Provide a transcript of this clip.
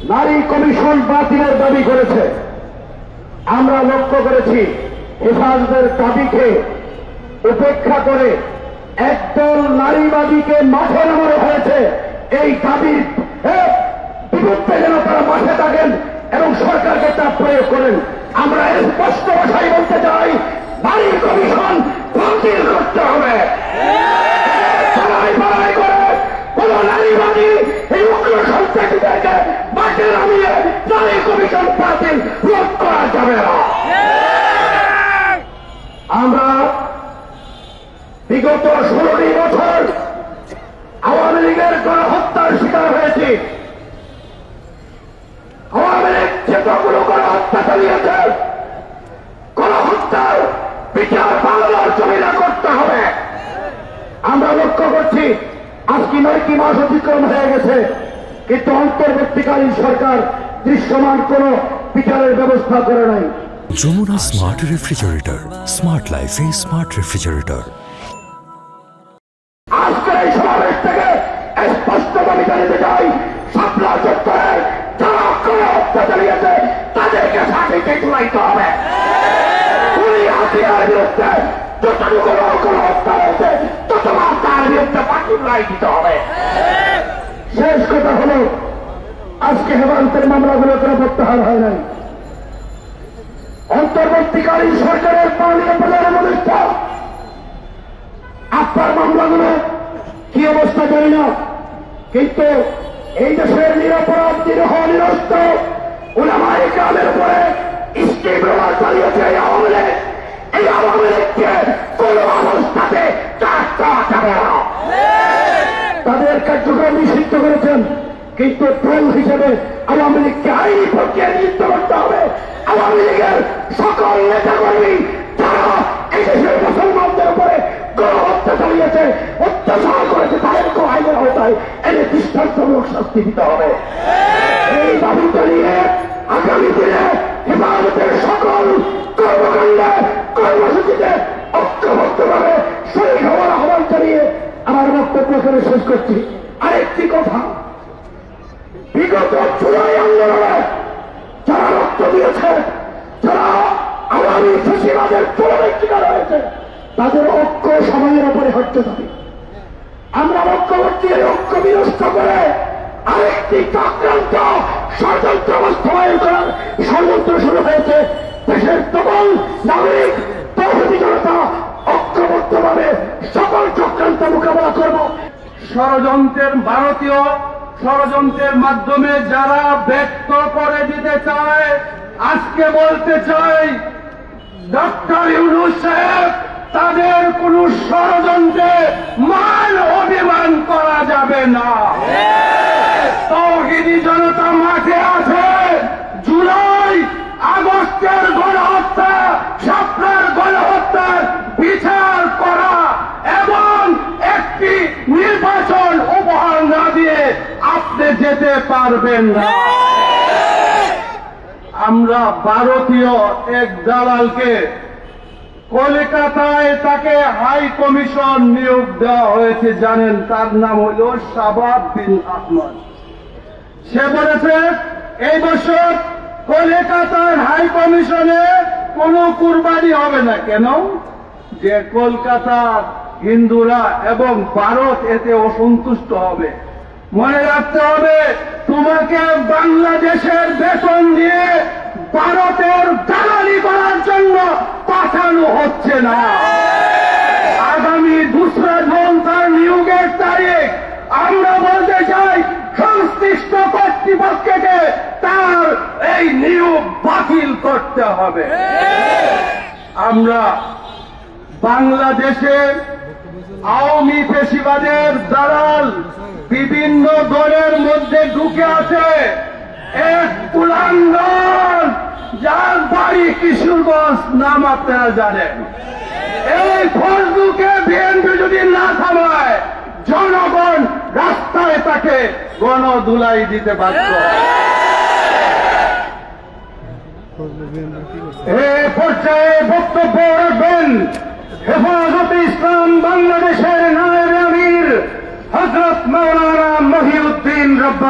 নারী কমিশন বাতিলের দাবি করেছে। আমরা লক্ষ্য করেছি হেফাজতের দাবিকে উপেক্ষা করে একদল নারীবাদীকে মাঠে নামানো হয়েছে। এই দাবির বিরুদ্ধে যেন তারা মাঠে থাকেন এবং সরকারকে চাপ প্রয়োগ করেন। আমরা স্পষ্ট ভাষায় বলতে চাই, নারী কমিশন বাতিল করতে হবে। কোন নারীবাদী এই উগ্র সন্ত্রাসীদেরকে মাঠে নামিয়ে নারী কমিশন বাতিল রোধ করা যাবে না। আমরা বিগত 16টি বছর আওয়ামী লীগের গণহত্যার শিকার হয়েছি। আওয়ামী লীগ যেগুলো গণহত্যা চালিয়েছে, গণহত্যার বিচার বাংলার জমিনে করতে হবে। আমরা লক্ষ্য করছি আজকে 9টি মাস অতিক্রম হয়ে গেছে, কিন্তু অন্তর্বর্তীকালীন সরকার দৃশ্যমান কোন বিচারের ব্যবস্থা করে নাই। যমুনা স্মার্ট রেফ্রিজারেটর, স্মার্ট লাইফে স্মার্ট রেফ্রিজারেটর। আজকের এই সমাবেশ থেকে স্পষ্ট দাবি জানাতে চাই, শাপলা চত্বরে যারা গণহত্যা চালিয়েছে তাদেরকে ফাঁসিতে ঝুলাইতে হবে। পুলিশ হাতিয়ার বিরুদ্ধে যতটুকু গণহত্যা হয়েছে ততবার তার বিরুদ্ধে ফাঁসি ঝুলাই দিতে হবে। শেষ কথা হল, আজকে হেফাজতের মামলাগুলো কোনো প্রত্যাহার হয় নাই। অন্তর্বর্তীকালীন সরকারের মাননীয় প্রধান উপদেষ্টা আপনার মামলাগুলো কি অবস্থা জানি না, কিন্তু এই দেশের নিরাপরাধ নিরীহ নিরস্ত উলামায়ে কেরামের উপরে স্টিমরোলার চালিয়েছে এই আওয়ামী লীগ। এই আওয়ামী লীগকে কোন অবস্থাতে চাকরা যাবে না। তাদের কার্যক্রম নিষিদ্ধ করেছেন, কিন্তু দল হিসেবে আওয়ামী লীগকে আইনি প্রক্রিয়া নিযুক্ত করতে হবে। আওয়ামী লীগের সকল নেতাকর্মী যারা এই দেশের মুসলমানদের উপরে গণহত্যা চালিয়েছে, অত্যাচার করেছে, তাদেরকে আইনের আওতায় এনে দৃষ্টান্তমূলক শাস্তি দিতে হবে। এই দাবিটা নিয়ে আগামী দিনে হেফাজতের সকল কর্মকাণ্ডে কর্মসূচিতে ঐক্যবদ্ধভাবে শরীর হওয়ার আহ্বান জানিয়ে আমার বক্তব্য এখানে শেষ করছি। আরেকটি কথা, বিগত জুলাই আন্দোলনে যারা রক্ত দিয়েছে, যারা আওয়ামী ফ্যাসিবাদের চরমের শিকার হয়েছে, তাদের ঐক্য সময়ের অপরিহার্য দাবি। আমরা লক্ষ্য করছি এই ঐক্য বিনষ্ট করে আরেকটি চক্রান্ত ষড়যন্ত্র বাস্তবায়ন করার ষড়যন্ত্র শুরু হয়েছে। দেশের প্রবল নাগরিক তৌহিদি জনতা ঐক্যবদ্ধভাবে সকল চক্রান্ত মোকাবেলা করব। ভারতীয় ষড়যন্ত্রের মাধ্যমে যারা ব্যক্ত করে দিতে চায়, আজকে বলতে চাই, ডক্টর ইউনূস সাহেব, তাদের কোন ষড়যন্ত্রে মান অভিমান করা যাবে না। তৌহিদি জনতা মাঠে আছে। জুলাই আগস্টের গণহত্যা, শাপলার গণহত্যার বিচার করা এবং একটি নির্বাচন উপহার না দিয়ে আপনি যেতে পারবেন না। আমরা ভারতীয় এক দালালকে কলকাতায় তাকে হাই কমিশন নিয়োগ দেওয়া হয়েছে, জানেন, তার নাম হল শাবাব বিন আহমদ। সে বলেছে এই বছর কলকাতার হাই কমিশনে কোনো কুরবানি হবে না। কেন? যে কলকাতার হিন্দুরা এবং ভারত এতে অসন্তুষ্ট হবে। মনে রাখতে হবে, তোমাকে বাংলাদেশের বেতন দিয়ে ভারতের দালালি করার জন্য পাঠানো হচ্ছে না। আগামী 2রা জুন তার নিয়োগের তারিখ। আমরা বলতে চাই, সংশ্লিষ্ট কর্তৃপক্ষকে তার এই নিয়োগ বাতিল করতে হবে। আমরা বাংলাদেশে আওয়ামী ফ্যাসিবাদের দালাল বিভিন্ন দলের মধ্যে ঢুকে আছে। এক কুলাঙ্গার যার বাড়ি কিশোরগঞ্জ, নাম আপনারা জানেন। এই ফজলুকে বিএনপি যদি না থামায়, জনগণ রাস্তায় তাকে গণধুলাই দিতে বাধ্য। এই পর্যায়ে বক্তব্য রাখবেন হেফাজতে ইসলাম বাংলাদেশের নায়েবে আমির হযরত মাওলানা মহিউদ্দিন রব্বানী।